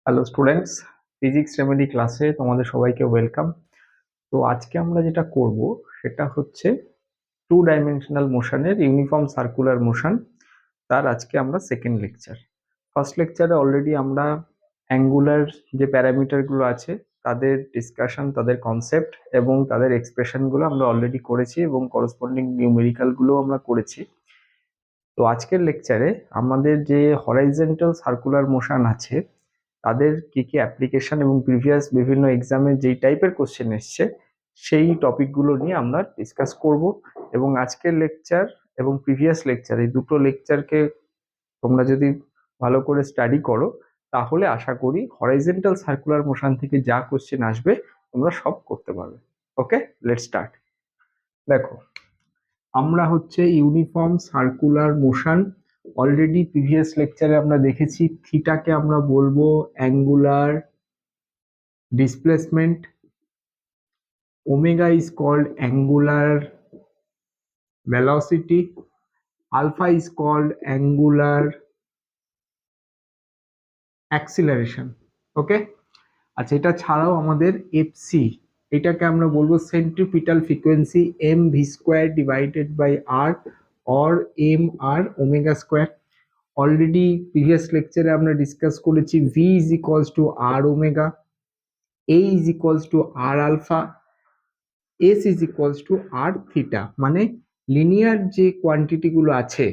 Hello students, physics remedy ক্লাসে তোমাদের সবাইকে ওয়েলকাম। তো আজকে আমরা যেটা করব সেটা হচ্ছে টু ডাইমেনশনাল মোশনের ইউনিফর্ম সার্কুলার মোশন। তার আজকে আমরা সেকেন্ড লেকচার। ফার্স্ট লেকচারে অলরেডি আমরা অ্যাঙ্গুলার যে প্যারামিটারগুলো আছে তাদের ডিসকাশন, তাদের কনসেপ্ট এবং তাদের এক্সপ্রেশনগুলো আমরা অলরেডি করেছি এবং করসপন্ডিং নিউমেরিক্যালগুলো আমরা করেছি। তো আজকের লেকচারে আমাদের যে হরাইজন্টাল সার্কুলার মোশন আছে তাদের কি কি অ্যাপ্লিকেশন এবং প্রিভিয়াস বিভিন্ন এক্সামে যেই টাইপের কোশ্চেন এসছে সেই টপিকগুলো নিয়ে আমরা ডিসকাস করব। এবং আজকের লেকচার এবং প্রিভিয়াস লেকচার এই দুটো লেকচারকে তোমরা যদি ভালো করে স্টাডি করো তাহলে আশা করি হরাইজন্টাল সার্কুলার মোশন থেকে যা কোশ্চেন আসবে তোমরা সব করতে পারবে। Okay, let's start. দেখো, আমরা হচ্ছে uniform circular motion already previous লেকচারে আমরা দেখেছি। থিটাকে আমরা বলবো angular displacement, omega is called angular velocity, alpha is called angular acceleration. Okay, আচ্ছা, এটা ছাড়াও আমাদের এফসি, এটাকে আমরা বলবো centripetal frequency M V square divided by R or M R omega square. Already previous লেকচারে আমরা ডিসকাস করেছি V is equals to R omega, A is equals to R alpha, S is equals to R theta. মানে linear যে quantity গুলো আছে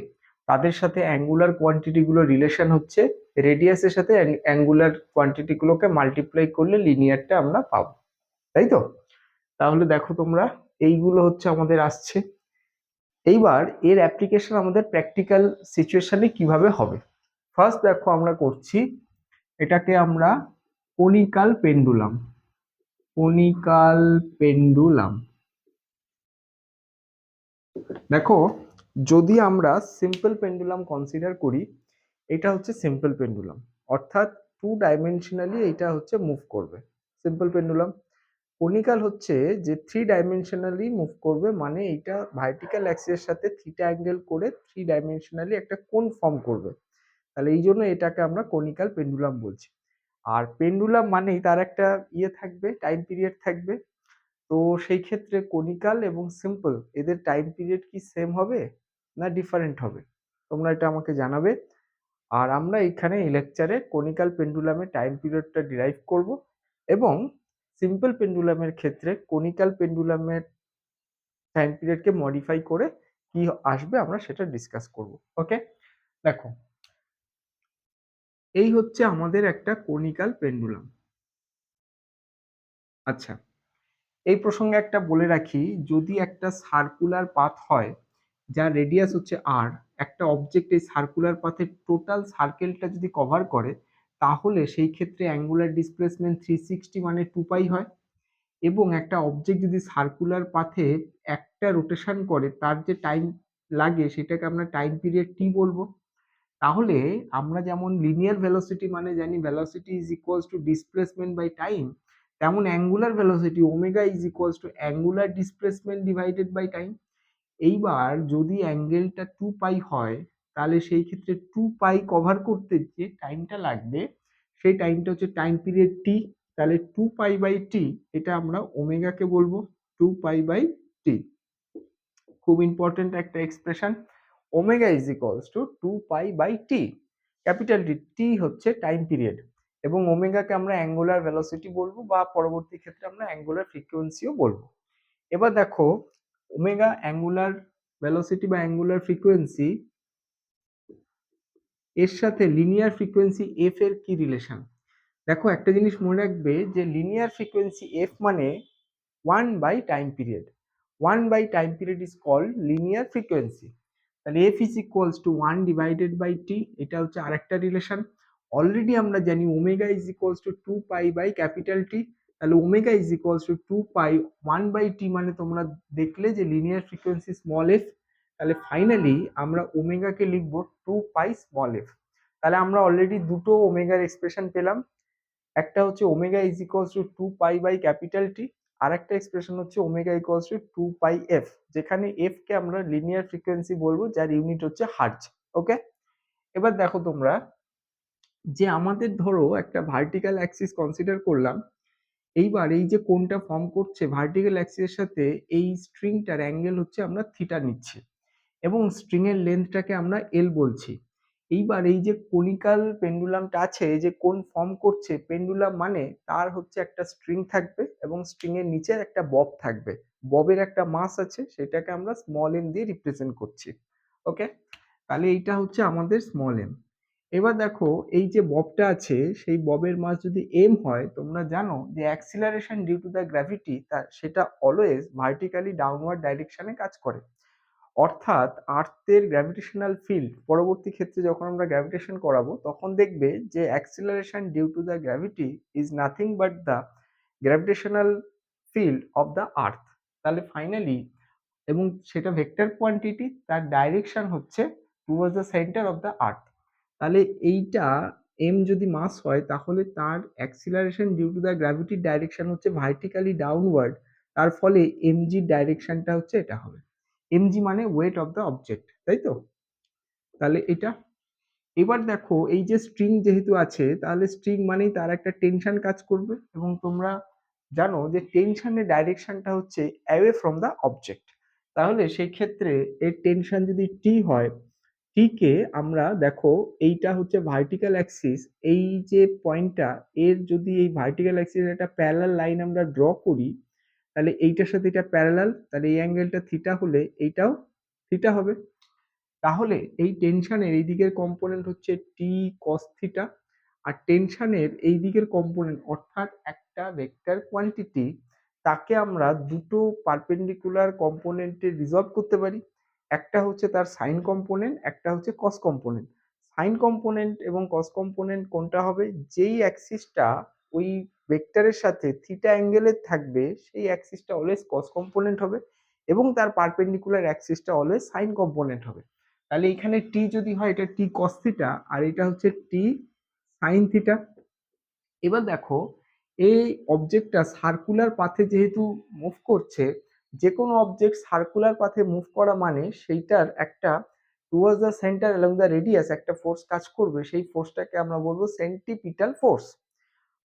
তাদের সাথে angular quantity গুলো রিলেশন হচ্ছে রেডিয়াসের সাথে অ্যাঙ্গুলার কোয়ান্টিটি গুলোকে মাল্টিপ্লাই করলে লিনিয়ারটা আমরা পাবো, তাই তো? তাহলে দেখো তোমরা, এইগুলো হচ্ছে আমাদের আসছে। এইবার এর অ্যাপ্লিকেশন আমাদের প্র্যাকটিক্যাল সিচুয়েশনে কিভাবে হবে। ফার্স্ট দেখো, আমরা করছি এটাকে আমরা কনিকাল পেন্ডুলাম, কনিকাল পেন্ডুলাম। দেখো, যদি আমরা সিম্পল পেন্ডুলাম কনসিডার করি, এটা হচ্ছে সিম্পল পেন্ডুলাম, অর্থাৎ টু ডাইমেনশনালি এটা হচ্ছে মুভ করবে সিম্পল পেন্ডুলাম। কনিকাল হচ্ছে যে থ্রি ডাইমেনশনালি মুভ করবে, মানে এটা ভার্টিক্যাল অ্যাক্সিসের সাথে থিটা অ্যাঙ্গেল করে থ্রি ডাইমেনশনালি একটা কোণ ফর্ম করবে। তাহলে এই জন্য এটাকে আমরা কনিকাল পেন্ডুলাম বলছি। আর পেন্ডুলাম মানেই তার একটা ইয়ে থাকবে, টাইম পিরিয়ড থাকবে। তো সেই ক্ষেত্রে কনিকাল এবং সিম্পল এদের টাইম পিরিয়ড কি সেম হবে না ডিফারেন্ট হবে, তোমরা এটা আমাকে জানাবে। আর আমরা এখানে এই লেকচারে কনিকাল পেন্ডুলামের টাইম পিরিয়ডটা ডিরাইভ করব এবং সিম্পল পেন্ডুলামের ক্ষেত্রে কনিকাল পেন্ডুলামের টাইম পিরিয়ডকে মডিফাই করে কি আসবে আমরা সেটা ডিসকাস করব। ওকে, দেখো, এই হচ্ছে আমাদের একটা কনিকাল পেন্ডুলাম। আচ্ছা, এই প্রসঙ্গে একটা বলে রাখি, যদি একটা সার্কুলার পাথ হয় যার রেডিয়াস হচ্ছে আর, একটা অবজেক্ট এই সার্কুলার পাথের টোটাল সার্কেলটা যদি কভার করে তাহলে সেই ক্ষেত্রে অ্যাঙ্গুলার ডিসপ্লেসমেন্ট 360 মানে 2 পাই হয়। এবং একটা অবজেক্ট যদি সার্কুলার পাথে একটা রোটেশন করে তার যে টাইম লাগে সেটাকে আমরা টাইম পিরিয়ড টি বলবো। তাহলে আমরা যেমন লিনিয়ার ভেলোসিটি মানে জানি velocity is equals to displacement by time, তেমন angular velocity omega is equals to angular displacement divided by time. এইবার যদি অ্যাঙ্গেলটা 2 পাই হয় তাহলে সেই ক্ষেত্রে 2 পাই কভার করতে যে টাইমটা লাগবে সেই টাইমটা হচ্ছে টাইম পিরিয়ড টি। তাহলে 2 পাই বাই টি, এটা আমরা ওমেগাকে বলবো 2 পাই বাই টি। খুব ইম্পর্টেন্ট একটা expression, omega is equals to 2 pi by T. Capital T, T হচ্ছে টাইম পিরিয়ড এবং ওমেগাকে আমরা অ্যাঙ্গুলার ভেলোসিটি বলবো বা পরবর্তী ক্ষেত্রে আমরা অ্যাঙ্গুলার ফ্রিকোয়েন্সিও বলবো। এবার দেখো, ওমেগা অ্যাঙ্গুলার ভেলোসিটি বা অ্যাঙ্গুলার ফ্রিকোয়েন্সি, এর সাথে লিনিয়ার ফ্রিকোয়েন্সি এফ এর কি রিলেশন। দেখো, একটা জিনিস মনে রাখবে যে লিনিয়ার ফ্রিকোয়েন্সি এফ মানে 1 by time period, 1 by time period is called linear frequency. তাহলে F is equals to 1 divided by T, এটা হচ্ছে আরেকটা রিলেশন। অলরেডি আমরা জানি omega is equals to 2 pi by capital T. তাহলে omega is equals to 2 pi 1/t, মানে তোমরা দেখলে যে লিনিয়ার ফ্রিকোয়েন্সি স্মল এফ। তাহলে ফাইনালি আমরা ওমেগাকে লিখবো 2 পাই স্মল এফ। তাহলে আমরা অলরেডি দুটো ওমেগার এক্সপ্রেশন পেলাম, একটা হচ্ছে omega is equals to 2 pi by capital T, আর একটা এক্সপ্রেশন হচ্ছে omega equals to 2 pi F, যেখানে এফ কে আমরা লিনিয়ার ফ্রিকোয়েন্সি বলবো যার ইউনিট হচ্ছে হার্টজ। ওকে, এবার দেখো তোমরা, যে আমাদের ধরো একটা ভার্টিক্যাল অ্যাক্সিস কনসিডার করলাম। এইবার এই যে কোণটা ফর্ম করছে ভার্টিক্যাল অ্যাক্সিসের সাথে, এই স্ট্রিংটার অ্যাঙ্গেল হচ্ছে আমরা থিটা নিচ্ছি এবং স্ট্রিং এর লেন্থটাকে আমরা এল বলছি। এইবার এই যে কনিক্যাল পেন্ডুলামটা আছে, এই যে কোণ ফর্ম করছে, পেন্ডুলাম মানে তার হচ্ছে একটা স্ট্রিং থাকবে এবং স্ট্রিং এর নিচে একটা বব থাকবে। ববের একটা মাস আছে, সেটাকে আমরা স্মল এম দিয়ে রিপ্রেজেন্ট করছি। ওকে, তাহলে এইটা হচ্ছে আমাদের স্মল এম। এবার দেখো এই যে ববটা আছে, সেই ববের মাস যদি এম হয়, তোমরা জানো যে acceleration due to the gravity সেটা অলওয়েজ ভার্টিক্যালি ডাউনওয়ার্ড ডাইরেকশনে কাজ করে। অর্থাৎ আর্থের গ্র্যাভিটেশনাল ফিল্ড পরবর্তী ক্ষেত্রে যখন আমরা গ্র্যাভিটেশন করাবো, তখন দেখবে যে acceleration due to the gravity is nothing but the gravitational field of the earth. তাহলে ফাইনালি, এবং সেটা ভেক্টর কোয়ান্টিটি, তার ডাইরেকশন হচ্ছে towards the centre of the earth. তাহলে এইটা এম যদি মাস হয়, তাহলে তার অ্যাক্সিলারেশন ডিউ টু দ্য গ্র্যাভিটির ডাইরেকশন হচ্ছে ভার্টিক্যালি ডাউনওয়ার্ড। তার ফলে এমজির ডাইরেকশনটা হচ্ছে এটা হবে। এমজি মানে ওয়েট অফ দ্য অবজেক্ট, তাই তো? তাহলে এটা, এবার দেখো এই যে স্ট্রিং যেহেতু আছে, তাহলে স্ট্রিং মানেই তার একটা টেনশন কাজ করবে, এবং তোমরা জানো যে টেনশনের ডাইরেকশনটা হচ্ছে অ্যাওয়ে ফ্রম দ্য অবজেক্ট। তাহলে সেই ক্ষেত্রে এর টেনশন যদি টি হয়, টি কে আমরা দেখো, এইটা হচ্ছে ভার্টিক্যাল অ্যাক্সিস, এই যে পয়েন্টটা, এর যদি এই ভার্টিক্যাল অ্যাক্সিস একটা প্যারালাল লাইন আমরা ড্র করি, তাহলে এইটার সাথে এটা প্যারালাল, তাহলে এই অ্যাঙ্গেলটা থিটা হলে এইটাও থিটা হবে। তাহলে এই টেনশনের এই দিকের কম্পোনেন্ট হচ্ছে টি কস থিটা, আর টেনশনের এই দিকের কম্পোনেন্ট অর্থাৎ একটা ভেক্টর কোয়ান্টিটি, তাকে আমরা দুটো পারপেন্ডিকুলার কম্পোনেন্টে রিজলভ করতে পারি। একটা হচ্ছে তার সাইন কম্পোনেন্ট, একটা হচ্ছে কস কম্পোনেন্ট। সাইন কম্পোনেন্ট এবং কস কম্পোনেন্ট কোনটা হবে? যেই অ্যাক্সিসটা ওই ভেক্টরের সাথে থিটা অ্যাঙ্গেলের থাকবে, সেই অ্যাক্সিসটা অলওয়েজ কস কম্পোনেন্ট হবে, এবং তার পারপেন্ডিকুলার অ্যাক্সিসটা অলওয়েজ সাইন কম্পোনেন্ট হবে। তাহলে এখানে টি যদি হয়, এটা টি কস থিটা, আর এটা হচ্ছে টি সাইন থিটা। এবার দেখো, এই অবজেক্টটা সার্কুলার পাথে যেহেতু মুভ করছে, যে কোনো অবজেক্ট সার্কুলার পাথে মুভ করা মানে সেইটার একটা towards the centre along the radius একটা ফোর্স কাজ করবে, সেই ফোর্সটাকে আমরা বলবো সেন্টিপিটাল ফোর্স।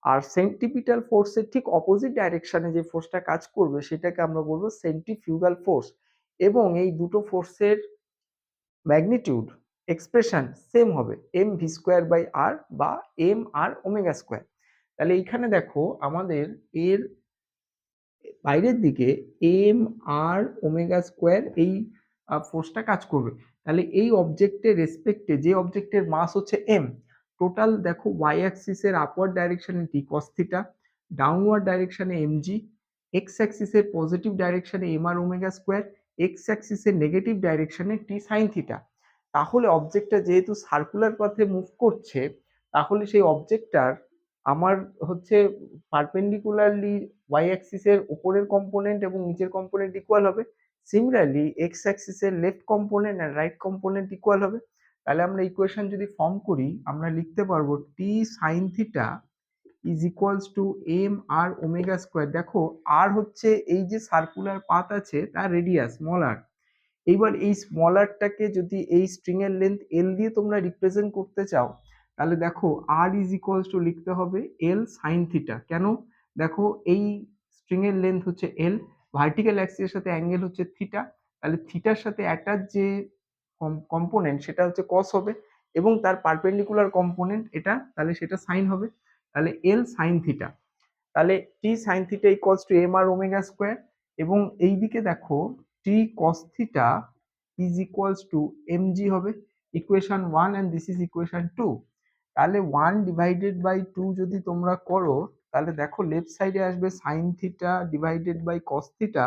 আর সেন্টিপিটাল ফোর্সের ঠিক অপোজিট ডাইরেকশনে যে ফোর্সটা কাজ করবে, সেটাকে আমরা বলবো সেন্ট্রিফিউগাল ফোর্স। এবং এই দুটো ফোর্সের ম্যাগনিটিউড এক্সপ্রেশন সেম হবে, M V square by R বা এম আর ওমেগা স্কোয়ার। তাহলে এইখানে দেখো আমাদের এর বাইরের দিকে এম আর ওমেগা স্কোয়ার এই ফোর্সটা কাজ করবে। তাহলে এই অবজেক্টের রেসপেক্টে, যে অবজেক্টের মাস হচ্ছে এম, টোটাল দেখো ওয়াই অ্যাক্সিসের আপওয়ার্ড ডাইরেকশনে টি কস থিটা, ডাউনওয়ার্ড ডাইরেকশনে এমজি, এক্স অ্যাক্সিসের পজিটিভ ডাইরেকশনে M R omega square, x অ্যাক্সিসের negative ডাইরেকশনে টি সাইন থিটা। তাহলে অবজেক্টটা যেহেতু সার্কুলার পথে মুভ করছে, তাহলে সেই অবজেক্টটার আমার হচ্ছে পারপেন্ডিকুলারলি ওয়াই অ্যাক্সিসের উপরের কম্পোনেন্ট এবং নিচের কম্পোনেন্ট ইকুয়াল হবে। সিমিলারলি এক্স অ্যাক্সিসের লেফট কম্পোনেন্ট আর রাইট কম্পোনেন্ট ইকুয়াল হবে। তাহলে আমরা ইকুয়েশন যদি ফর্ম করি, আমরা লিখতে পারবো T sine theta is equals to M R omega square. দেখো আর হচ্ছে এই যে সার্কুলার পাথ আছে তার রেডিয়াস স্মল আর। এইবার এই স্মল আরটাকে যদি এই স্ট্রিং এর লেন্থ এল দিয়ে তোমরা রিপ্রেজেন্ট করতে চাও, তাহলে দেখো আর ইজ ইকুয়ালস টু লিখতে হবে এল সাইন থিটা। কেন? দেখো এই স্ট্রিং এর লেন্থ হচ্ছে এল, ভার্টিক্যাল অ্যাক্সিসের সাথে অ্যাঙ্গেল হচ্ছে থিটা, তাহলে থিটার সাথে অ্যাটাচ যে কম্পোনেন্ট সেটা হচ্ছে কস হবে, এবং তার পারপেন্ডিকুলার কম্পোনেন্ট এটা, তাহলে সেটা সাইন হবে। তাহলে এল সাইন থিটা, তাহলে T sine theta equals to M R omega square. এবং এইদিকে দেখো T cos theta is equals to M G হবে, equation 1 and this is equation 2। তাহলে 1 ডিভাইডেড বাই 2 যদি তোমরা করো, তাহলে দেখো লেফট সাইডে আসবে sine theta divided by cos theta,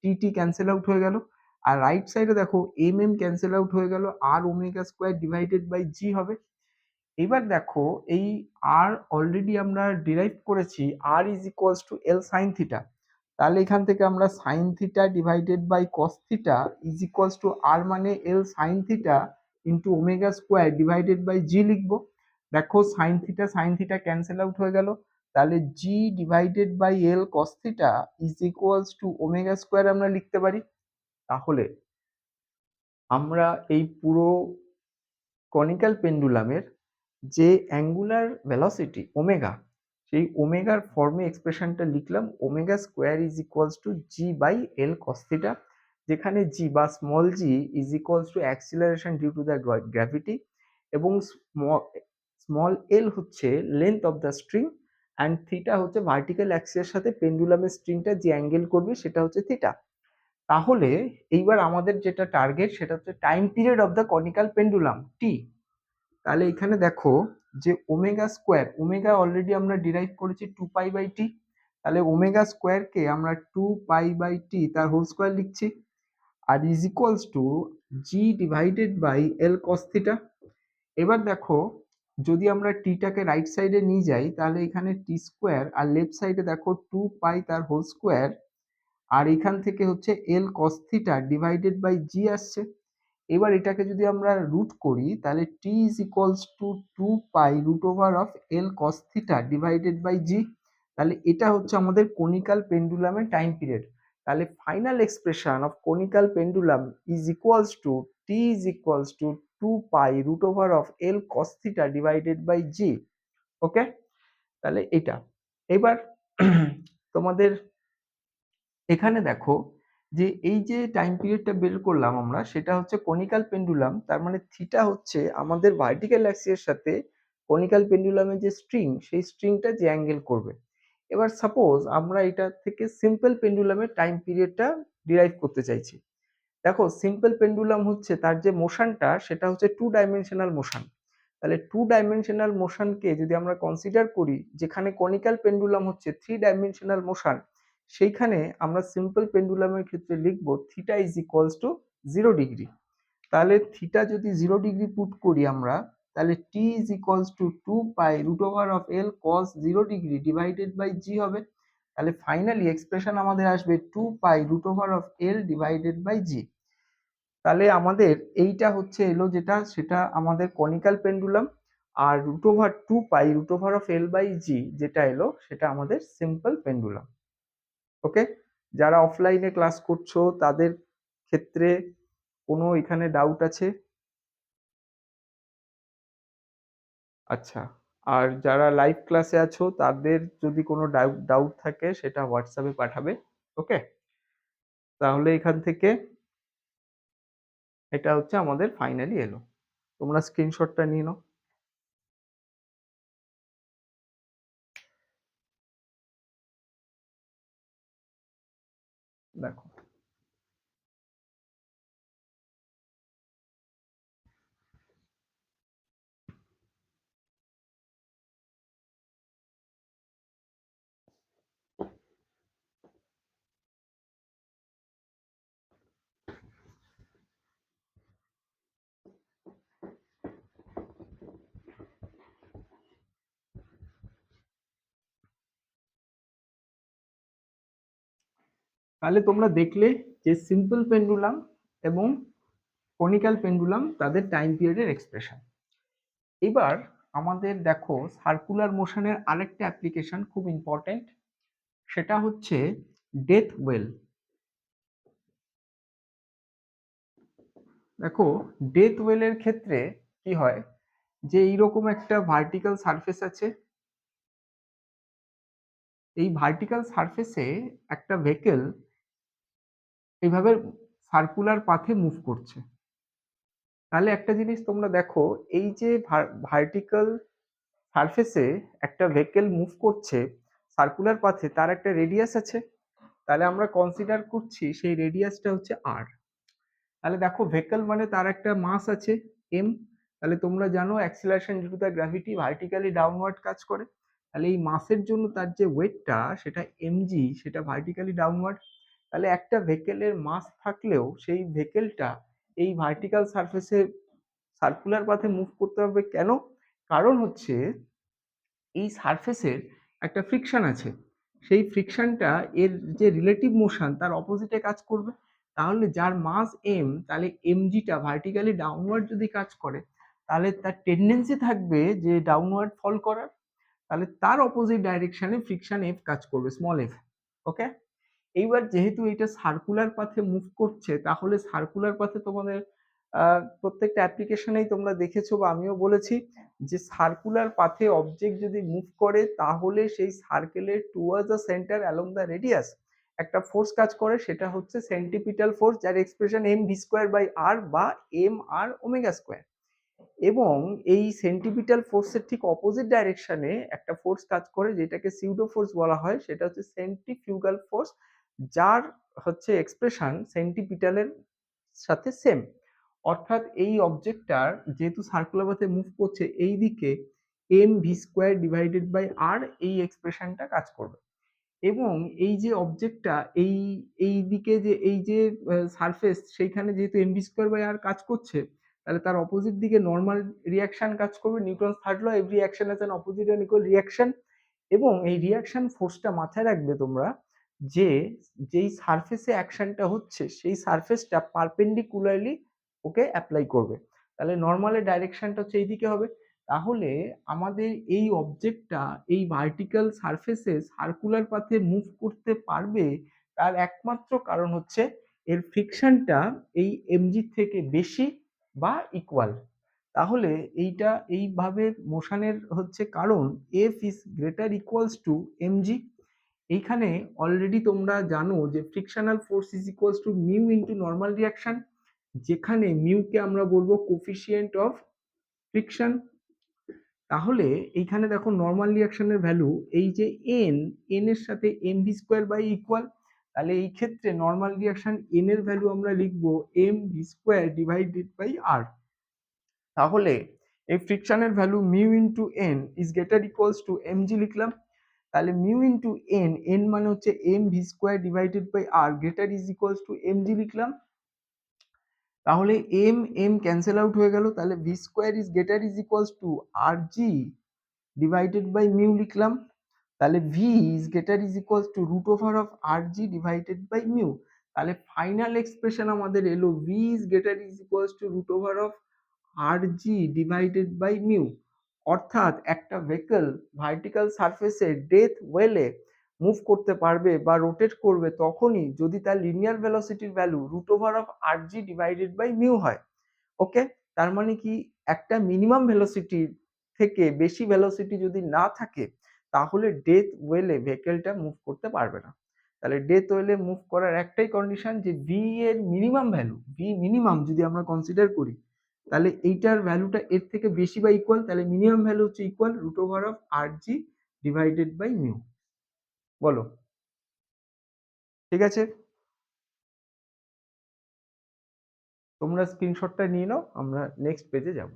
T T cancel out হয়ে গেল। আর রাইট সাইডে দেখো এম এম ক্যান্সেল আউট হয়ে গেল, R omega square divided by G হবে। এবার দেখো এই আর অলরেডি আমরা ডিরাইভ করেছি R is equals to L sine theta. তাহলে এখান থেকে আমরা sine theta divided by cos theta is equals to R মানে L sine theta into omega square divided by G লিখবো। দেখো সাইন থিটা ক্যান্সেল আউট হয়ে গেল, তাহলে G divided by L cos theta is equals to omega square আমরা লিখতে পারি। তাহলে আমরা এই পুরো কনিক্যাল পেন্ডুলামের যে অ্যাঙ্গুলার ভেলোসিটি ওমেগা, সেই ওমেগার ফর্মে এক্সপ্রেশনটা লিখলাম, omega square is equals to G by L cos theta, যেখানে জি বা small G is equals to acceleration due to the gravity, এবং স্মল এল হচ্ছে length of the string, and theta হচ্ছে vertical অ্যাক্সিসের সাথে পেন্ডুলামের স্ট্রিংটা যে অ্যাঙ্গেল করবে সেটা হচ্ছে থিটা। তাহলে এইবার আমাদের যেটা টার্গেট সেটা হচ্ছে time period of the conical pendulum T. তাহলে এখানে দেখো যে ওমেগা স্কোয়ার, ওমেগা অলরেডি আমরা ডিরাইভ করেছি 2π/t, তাহলে ওমেগা স্কোয়ারকে আমরা 2π/t তার হোল স্কোয়ার লিখছি, আর is equals to G divided by L cos theta. এবার দেখো যদি আমরা টিটাকে রাইট সাইডে নিয়ে যাই তাহলে এখানে টি স্কোয়ার, আর লেফট সাইডে দেখো 2π তার হোল স্কোয়ার, আর এখান থেকে হচ্ছে L cos theta divided by G আসছে। এবার এটাকে যদি আমরা রুট করি তাহলে T is equals to 2π root over of L cos theta divided by G. তাহলে এটা হচ্ছে আমাদের কোনিক্যাল পেন্ডুলামের টাইম পিরিয়ড। তাহলে final expression of conical pendulum is equals to T is equals to 2π root over of L cos theta divided by G. Okay, তাহলে এটা এবার তোমাদের এখানে দেখো যে এই যে টাইম পিরিয়ডটা বের করলাম আমরা, সেটা হচ্ছে কনিক্যাল পেন্ডুলাম, তার মানে থিটা হচ্ছে আমাদের ভার্টিক্যাল অ্যাক্সিসের সাথে কনিক্যাল পেন্ডুলামের যে স্ট্রিং, সেই স্ট্রিংটা যে অ্যাঙ্গেল করবে। এবার সাপোজ আমরা এটা থেকে সিম্পল পেন্ডুলামের টাইম পিরিয়ডটা ডিরাইভ করতে চাইছি। দেখো সিম্পল পেন্ডুলাম হচ্ছে তার যে মোশনটা সেটা হচ্ছে 2 ডাইমেনশনাল মোশন। তাহলে 2 ডাইমেনশনাল মোশনকে যদি আমরা কনসিডার করি, যেখানে কনিক্যাল পেন্ডুলাম হচ্ছে 3 ডাইমেনশনাল মোশন, সেইখানে আমরা সিম্পল পেন্ডুলামের ক্ষেত্রে লিখব theta is equals to 0 degree. তাহলে থিটা যদি 0 ডিগ্রি পুট করি আমরা, তাহলে T is equals to 2π root over of L cos 0 degree divided by G হবে। তাহলে ফাইনালি এক্সপ্রেশন আমাদের আসবে 2π root over of L divided by G. তাহলে আমাদের এইটা হচ্ছে এলো যেটা, সেটা আমাদের কনিক্যাল পেন্ডুলাম, আর root over 2π root over of L by G যেটা এলো সেটা আমাদের সিম্পল পেন্ডুলাম। ওকে, যারা অফলাইনে ক্লাস করছো তাদের ক্ষেত্রে কোনো এখানে ডাউট আছে? আচ্ছা, আর যারা লাইভ ক্লাসে আছো তাদের যদি কোনো ডাউট থাকে সেটা হোয়াটসঅ্যাপে পাঠাবে। ওকে, তাহলে এখান থেকে এটা হচ্ছে আমাদের ফাইনালি এলো। তোমরা স্ক্রিনশটটা নিয়ে নাও। দেখো তাহলে তোমরা দেখলে যে সিম্পল পেন্ডুলাম এবং কনিক্যাল পেন্ডুলাম তাদের টাইম পিরিয়ডের এক্সপ্রেশন। এবার আমাদের দেখো সার্কুলার মোশনের আরেকটা অ্যাপ্লিকেশন খুব ইম্পর্টেন্ট, সেটা হচ্ছে ডেথ ওয়েল। দেখো ডেথ ওয়েলের ক্ষেত্রে কি হয়, যে এইরকম একটা ভার্টিক্যাল সারফেস আছে, এই ভার্টিক্যাল সারফেসে একটা ভেহিকল এইভাবে সার্কুলার পাথে মুভ করছে। তাহলে একটা জিনিস তোমরা দেখো, এই যে ভার্টিক্যাল সারফেসে একটা ভেহিকল মুভ করছে সার্কুলার পাথে, তার একটা রেডিয়াস আছে। তাহলে আমরা কনসিডার করছি সেই রেডিয়াসটা হচ্ছে আর। তাহলে দেখো ভেহিকল মানে তার একটা মাস আছে এম। তাহলে তোমরা জানো acceleration due to the gravity vertically downward কাজ করে। তাহলে এই মাসের জন্য তার যে ওয়েটটা সেটা এমজি, সেটা ভার্টিক্যালি ডাউনওয়ার্ড। তাহলে একটা ভেহিকলের মাস থাকলেও সেই ভেহিকলটা এই ভার্টিক্যাল সারফেসে সার্কুলার পাথে মুভ করতে হবে কেন? কারণ হচ্ছে এই সারফেসের একটা ফ্রিকশন আছে, সেই ফ্রিকশনটা এর যে রিলেটিভ মোশন তার অপোজিটে কাজ করবে। তাহলে যার মাস এম, তাহলে এমজিটা ভার্টিক্যালি ডাউনওয়ার্ড যদি কাজ করে তাহলে তার টেন্ডেন্সি থাকবে যে ডাউনওয়ার্ড ফল করার। তাহলে তার অপোজিট ডাইরেকশনে ফ্রিকশন এফ কাজ করবে, স্মল এফ। ওকে, এইবার যেহেতু এটা সার্কুলার পাথে মুভ করছে, তাহলে সার্কুলার পাথে তোমাদের প্রত্যেকটা অ্যাপ্লিকেশনেই তোমরা দেখেছো বা আমিও বলেছি যে সার্কুলার পাথে অবজেক্ট যদি মুভ করে তাহলে সেই সার্কেলের towards the centre along the radius একটা ফোর্স কাজ করে, সেটা হচ্ছে সেন্টিপিটাল ফোর্স, যার expression M V square by R বা এম আর ওমেগা স্কোয়ার। এবং এই সেন্টিপিটাল ফোর্সের ঠিক অপোজিট ডাইরেকশনে একটা ফোর্স কাজ করে যেটাকে সিউডো ফোর্স বলা হয়, সেটা হচ্ছে সেন্ট্রিফিউগাল ফোর্স, যার হচ্ছে এক্সপ্রেশন সেন্টিপিটালের সাথে সেম। অর্থাৎ এই অবজেক্টটার যেহেতু সার্কুলার পাথে মুভ করছে এই দিকে M V square divided by R এই এক্সপ্রেশনটা কাজ করবে। এবং এই যে অবজেক্টটা এই এই দিকে যে এই যে সারফেস সেইখানে যেহেতু M V square by R কাজ করছে, তাহলে তার অপোজিট দিকে নর্মাল রিয়াকশন কাজ করবে। Newton's third law, every action has an opposite and equal reaction. এবং এই রিয়াকশন ফোর্সটা মাথায় রাখবে তোমরা যে যেই সারফেসে অ্যাকশনটা হচ্ছে সেই সারফেসটা পারপেন্ডিকুলারলি ওকে অ্যাপ্লাই করবে। তাহলে নর্মালের ডাইরেকশনটা হচ্ছে এইদিকে হবে। তাহলে আমাদের এই অবজেক্টটা এই ভার্টিক্যাল সারফেসে সার্কুলার পাথে মুভ করতে পারবে, তার একমাত্র কারণ হচ্ছে এর ফ্রিকশনটা এই এমজি থেকে বেশি বা ইকুয়াল। তাহলে এইটা এইভাবে মোশনের হচ্ছে কারণ F is greater equals two MG. এইখানে অলরেডি তোমরা জানো যে frictional force is equals to mu into normal reaction, যেখানে মিউকে আমরা বলবো কোফিসিয়েন্ট অফ ফ্রিকশন। তাহলে এইখানে দেখো নর্মাল রিয়াকশনের ভ্যালু এই যে এন, এন এর সাথে M V square by equal. তাহলে এই ক্ষেত্রে নর্মাল রিয়াকশন এন এর ভ্যালু আমরা লিখবো M V square divided by R. তাহলে এই ফ্রিকশনের value mu into N is greater equals to M G লিখলাম। তাহলে মিউ ইন্টু এন, এন মানে হচ্ছে M V square divided by R, greater is equals to M G লিখলাম। তাহলে M M cancel out হয়ে গেল, তাহলে V square is greater is equals to R G divided by mu লিখলাম। তাহলে V is greater is equals to root over of R G divided by mu. তাহলে final expression আমাদের এলো V is greater is equals to root over of R G divided by mu. অর্থাৎ একটা vehicle vertical সারফেসে death ওয়েলে move করতে পারবে বা রোটেট করবে তখনই যদি তার লিনিয়ার ভেলোসিটির value root over of R G divided by mu হয়। ওকে, তার মানে কি একটা মিনিমাম ভেলোসিটি থেকে বেশি ভেলোসিটি যদি না থাকে তাহলে ডেথ ওয়েলে ভেহিকলটা মুভ করতে পারবে না। তাহলে ডেথ ওয়েলে মুভ করার একটাই কন্ডিশন যে ভি এর মিনিমাম ভ্যালু, ভি মিনিমাম যদি আমরা কনসিডার করি তাহলে এইটার ভ্যালুটা এর থেকে বেশি বা ইকুয়াল, তাহলে মিনিমাম ভ্যালু হচ্ছে equal root over of R G divided by mu. বলো ঠিক আছে? তোমরা স্ক্রিনশটটা নিয়ে নাও, আমরা নেক্সট পেজে যাব।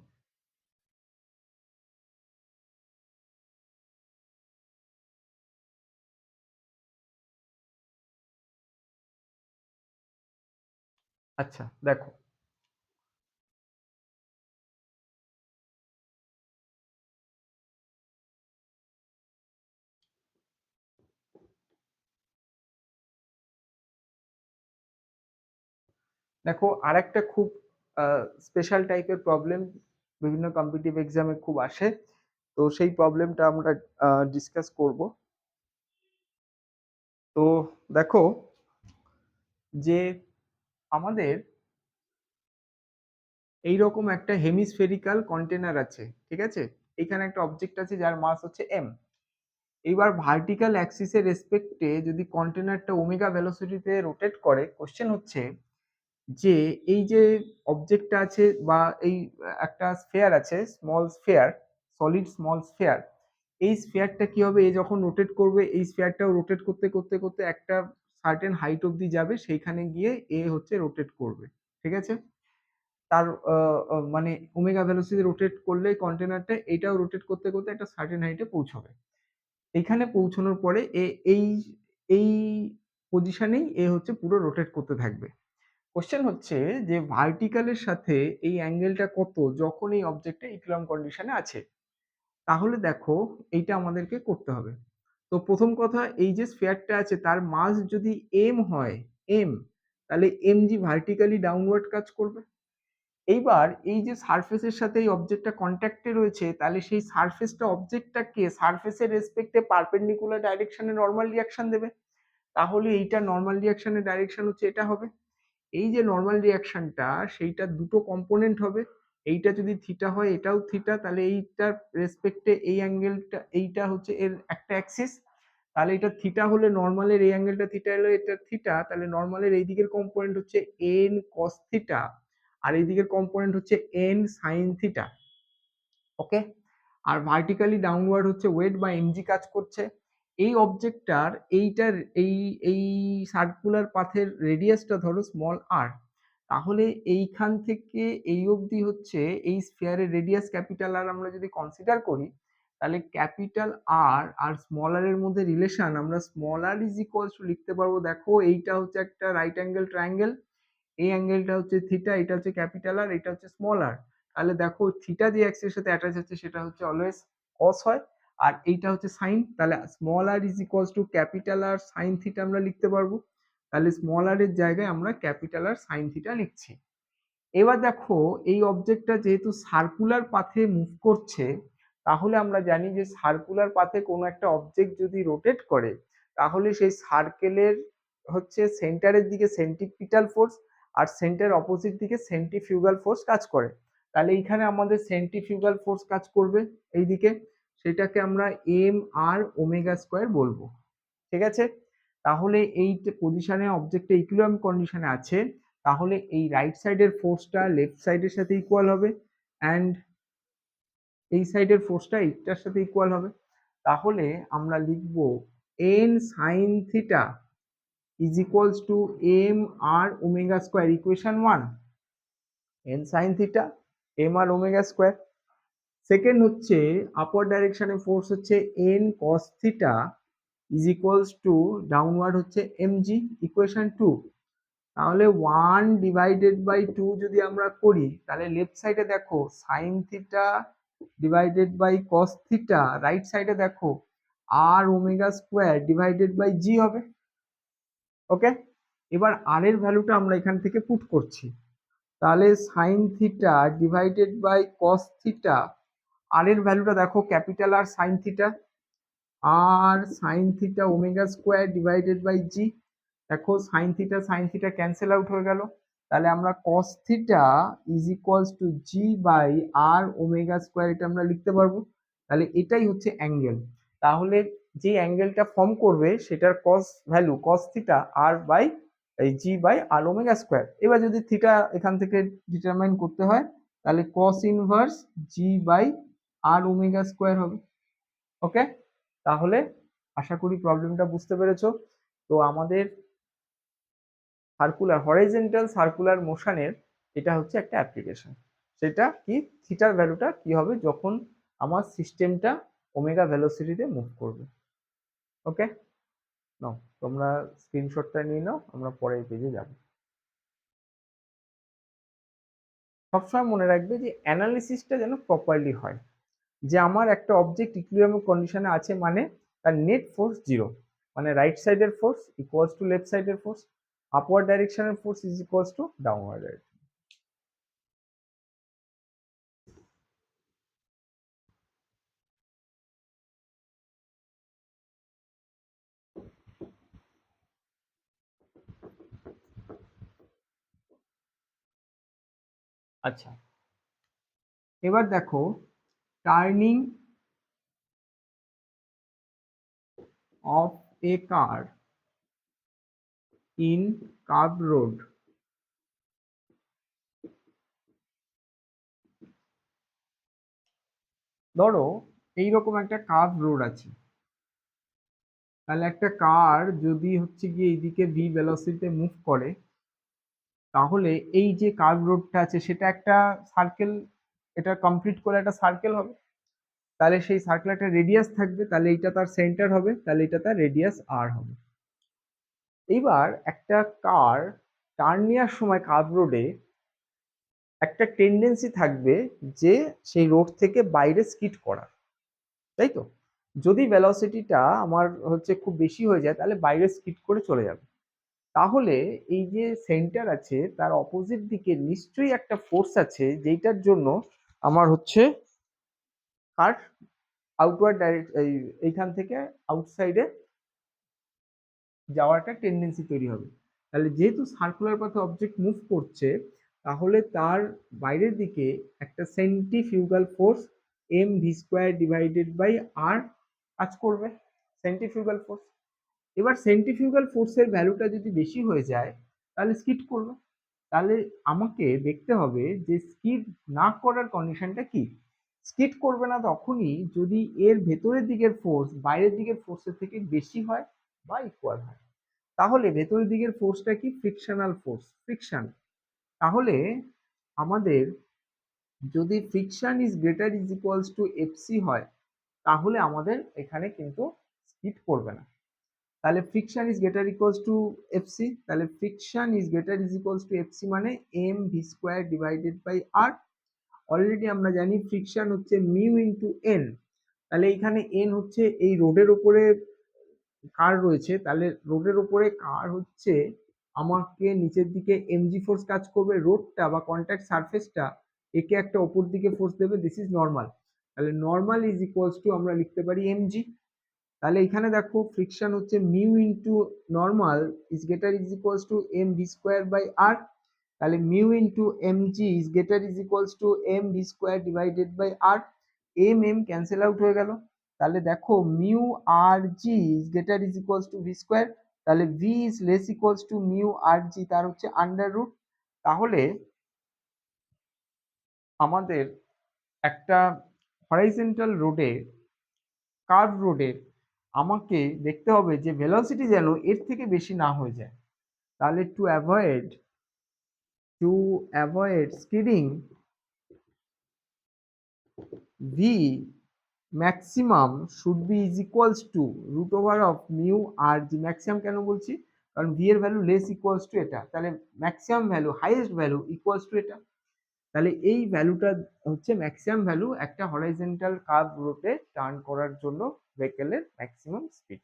আচ্ছা দেখো, দেখো আরেকটা খুব স্পেশাল টাইপের প্রবলেম বিভিন্ন কম্পিটিটিভ এক্সামে খুব আসে, তো সেই প্রবলেমটা আমরা ডিসকাস করব। তো দেখো যে আমাদের এইরকম একটা হেমিস্ফেরিক্যাল কন্টেনার আছে, ঠিক আছে? এখানে একটা অবজেক্ট আছে যার মাস হচ্ছে এম। এইবার ভার্টিক্যাল অ্যাক্সিসের রেসপেক্টে যদি কন্টেনারটা ওমেগা ভেলোসিটিতে রোটেট করে, কোশ্চেন হচ্ছে যে এই যে অবজেক্টটা আছে বা এই একটা স্ফেয়ার আছে, small sphere, solid small sphere, এই স্ফেয়ারটা কি হবে, এ যখন রোটেট করবে এই স্ফেয়ারটাও রোটেট করতে করতে করতে একটা সার্টেন হাইট অবধি যাবে, সেইখানে গিয়ে এ হচ্ছে রোটেট করবে, ঠিক আছে? তার মানে ওমেগা ভেলোসিটি রোটেট করলে কন্টেনারটা এটাও রোটেট করতে করতে একটা সার্টেন হাইটে পৌঁছবে। এইখানে পৌঁছানোর পরে এই এই পজিশনেই এ হচ্ছে পুরো রোটেট করতে থাকবে। কোশ্চেন হচ্ছে যে ভার্টিক্যালের সাথে এই অ্যাঙ্গেলটা কত যখন এই অবজেক্টটা ইকুইলিব্রিয়াম কন্ডিশনে আছে। তাহলে দেখো এইটা আমাদেরকে করতে হবে। তো প্রথম কথা, এই যে স্ফিয়ারটা আছে তার মাস যদি এম হয়, এম, তাহলে এম জি ভার্টিক্যালি ডাউনওয়ার্ড কাজ করবে। এইবার এই যে সারফেসের সাথে এই অবজেক্টটা কন্ট্যাক্টে রয়েছে, তাহলে সেই সারফেসটা অবজেক্টটাকে সারফেসের রেসপেক্টে পারপেন্ডিকুলার ডাইরেকশনে নর্মাল রিয়াকশন দেবে। তাহলে এইটা নর্মাল রিয়াকশনের ডাইরেকশন হচ্ছে এটা হবে। এই যে নর্মাল রিয়াকশনটা সেইটা দুটো কম্পোনেন্ট হবে, এইটা যদি থিটা হয় এটাও থিটা, তাহলে এইটার রেসপেক্টে এই অ্যাঙ্গেলটা, এইটা হচ্ছে এর একটা অ্যাক্সিস, তাহলে এটা থিটা হলে নর্মালের এই অ্যাঙ্গেলটা থিটা হলে এটা থিটা, তাহলে নর্মালের এই দিকের কম্পোনেন্ট হচ্ছে এন কস থিটা আর এই দিকের কম্পোনেন্ট হচ্ছে এন সাইন থিটা। ওকে, আর ভার্টিক্যালি ডাউনওয়ার্ড হচ্ছে ওয়েট বা এমজি কাজ করছে। এই অবজেক্টটার এইটার এই সার্কুলার পাথের রেডিয়াসটা ধরো স্মল আর, তাহলে এইখান থেকে এই অবধি হচ্ছে এই স্ফিয়ারের রেডিয়াস ক্যাপিটাল আর আমরা যদি কনসিডার করি, তাহলে ক্যাপিটাল আর আর স্মল আর এর মধ্যে রিলেশন আমরা small R is equals to লিখতে পারবো, দেখো এইটা হচ্ছে একটা রাইট অ্যাঙ্গেল ট্রায়াঙ্গেল, এই অ্যাঙ্গেলটা হচ্ছে থিটা, এটা হচ্ছে ক্যাপিটাল আর, এটা হচ্ছে স্মল আর, তাহলে দেখো থিটা যে অ্যাক্সিসের সাথে অ্যাটাচ হচ্ছে সেটা হচ্ছে অলওয়েজ কস হয়, আর এইটা হচ্ছে সাইন, তাহলে small R is equals to capital R sine theta আমরা লিখতে পারবো, তাহলে স্মল আর এর জায়গায় আমরা ক্যাপিটাল আর সাইন থিটা লিখছি। এবার দেখো এই অবজেক্টটা যেহেতু সার্কুলার পাথে মুভ করছে, তাহলে আমরা জানি যে সার্কুলার পাথে কোনো একটা অবজেক্ট যদি রোটেট করে, তাহলে সেই সার্কেলের হচ্ছে সেন্টারের দিকে সেন্ট্রিপিটাল ফোর্স আর সেন্টার অপোজিট দিকে সেন্ট্রিফিউগাল ফোর্স কাজ করে, তাহলে এইখানে আমাদের সেন্ট্রিফিউগাল ফোর্স কাজ করবে এইদিকে, সেটাকে আমরা এম আর ওমেগা স্কোয়ার বলবো। ঠিক আছে, তাহলে এই পজিশনে অবজেক্টটা ইকুইলিব্রিয়াম কন্ডিশনে আছে, তাহলে এই রাইট সাইডের ফোর্সটা লেফট সাইডের সাথে ইকুয়াল হবে অ্যান্ড এই সাইডের ফোর্সটা এইটার সাথে ইকুয়াল হবে, তাহলে আমরা লিখব N sine theta is equals to M R omega square, equation 1, N sine theta M R omega square. Second হচ্ছে আপওয়ার্ড ডাইরেকশনে ফোর্স হচ্ছে N cos theta is equals to downward হচ্ছে এমজি, ইকুয়েশন 2, তাহলে 1/2 যদি আমরা করি, তাহলে লেফট সাইডে দেখো sine theta divided by cos theta, right সাইডে দেখো R omega square divided by G হবে। ওকে, এবার আর এর ভ্যালুটা আমরা এখান থেকে পুট করছি, তাহলে sine theta divided by cos theta, আর এর ভ্যালুটা দেখো capital R sine theta, R sine theta omega square divided by G, দেখো সাইন থিটা ক্যান্সেল আউট হয়ে গেল, তাহলে আমরা cos theta is equals to G by R omega square এটা আমরা লিখতে পারবো, তাহলে এটাই হচ্ছে অ্যাঙ্গেল, তাহলে যে অ্যাঙ্গেলটা ফর্ম করবে সেটার কস ভ্যালু কস থিটা আর বাই এই G by R omega square. এবার যদি থিটা এখান থেকে ডিটারমাইন করতে হয়, তাহলে cos inverse G by R omega square হবে। ওকে, তাহলে আশা করি প্রবলেমটা বুঝতে পেরেছো। তো আমাদের সার্কুলার হরাইজন্টাল সার্কুলার মোশনের এটা হচ্ছে একটা অ্যাপ্লিকেশন, সেটা কি থিটার ভ্যালুটা কি হবে যখন আমার সিস্টেমটা ওমেগা ভেলোসিটিতে মুভ করবে। ওকে, নাও তোমরা স্ক্রিনশটটা নিয়ে নাও, আমরা পরের পেজে যাব। সবসময় মনে রাখবে যে অ্যানালিসিসটা যেন প্রপারলি হয়, যে আমার একটা অবজেক্ট ইকুইলিব্রিয়াম কন্ডিশনে আছে মানে তার নেট ফোর্স 0, মানে রাইট সাইডের ফোর্স ইকুয়ালস টু লেফট সাইডের ফোর্স, আপওয়ার্ড ডাইরেকশনের force is equals to downward direction. আচ্ছা, এবার দেখো turning of a car in curve road, ধরো এইরকম একটা কার্ভ রোড আছে, তাহলে একটা কার যদি হচ্ছে গিয়ে এইদিকে ভি ভেলোসিটিতে মুভ করে, তাহলে এই যে কার্ভ রোডটা আছে সেটা একটা সার্কেল, এটা কমপ্লিট করে একটা সার্কেল হবে, তাহলে সেই সার্কেল একটা রেডিয়াস থাকবে, তাহলে এইটা তার সেন্টার হবে, তাহলে এটা তার রেডিয়াস আর হবে। এইবার একটা কার টার্ন নেওয়ার সময় কার্ভ রোডে একটা টেন্ডেন্সি থাকবে যে সেই রোড থেকে বাইরে স্কিড করার, তাই তো, যদি ভেলোসিটিটা আমার হচ্ছে খুব বেশি হয়ে যায় তাহলে বাইরে স্কিড করে চলে যাবে, তাহলে এই যে সেন্টার আছে তার অপোজিট দিকে নিশ্চয়ই একটা ফোর্স আছে যেটার জন্য আমার হচ্ছে কার আউটওয়ার্ড ডাইরেক্ট এইখান থেকে আউটসাইডে যাওয়ার একটা টেন্ডেন্সি তৈরি হবে, তাহলে যেহেতু সার্কুলার পাথে অবজেক্ট মুভ করছে, তাহলে তার বাইরের দিকে একটা centrifugal force M V square divided by R কাজ করবে, সেন্ট্রিফিউগাল ফোর্স। এবার সেন্ট্রিফিউগাল ফোর্সের ভ্যালুটা যদি বেশি হয়ে যায় তাহলে স্কিড করবে। তাহলে আমাকে দেখতে হবে যে স্কিড না করার কন্ডিশনটা কি। স্কিড করবে না তখনই যদি এর ভেতরের দিকের ফোর্স বাইরের দিকের ফোর্সের থেকে বেশি হয় বা ইকুয়াল হয়। তাহলে ভেতরের দিকের ফোর্সটা কি, ফ্রিকশনাল ফোর্স, ফ্রিকশন। তাহলে আমাদের যদি friction is greater is equals to FC হয়, তাহলে আমাদের এখানে কিন্তু স্কিড করবে না। তাহলে friction is greater equals to FC, তাহলে friction is greater is equals to FC মানে M V square divided by R. Already আমরা জানি ফ্রিকশন হচ্ছে মিউ ইন্টু এন। তাহলে এইখানে এন হচ্ছে এই রোডের উপরে কার রয়েছে, তাহলে রোডের উপরে কার হচ্ছে আমাকে নিচের দিকে এমজি ফোর্স কাজ করবে, রোডটা বা কন্ট্যাক্ট সারফেসটা একে একটা ওপর দিকে ফোর্স দেবে, দিস ইজ নর্মাল। তাহলে নর্মাল ইজ ইকুয়ালস টু আমরা লিখতে পারি এমজি। তাহলে এখানে দেখো ফ্রিকশন হচ্ছে mu into normal is greater is equals to M V square by R. তাহলে mu into M G is greater is equals to M V square divided by R. M M cancel out হয়ে গেল। তাহলে দেখো mu R G is greater is equals to V square. তাহলে V is less equals to mu R G, তার হচ্ছে under root. তাহলে আমাদের একটা হরাইজন্টাল রোডে, কার্ভ রোডে আমাকে দেখতে হবে যে ভেলোসিটি যেন এর থেকে বেশি না হয়ে যায়। তাহলে to avoid skidding, V maximum should be is equals to root over of mu R G. Maximum কেন বলছি, কারণ ভি এর ভ্যালু লেস ইকুয়ালস টু এটা, তাহলে maximum value highest value equals to এটা। তাহলে এই ভ্যালুটা হচ্ছে ম্যাক্সিমাম ভ্যালু একটা হরাইজন্টাল কার্ভ রোডে টার্ন করার জন্য ভেহিকেলের ম্যাক্সিমাম স্পিড।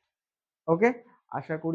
ওকে, আশা করি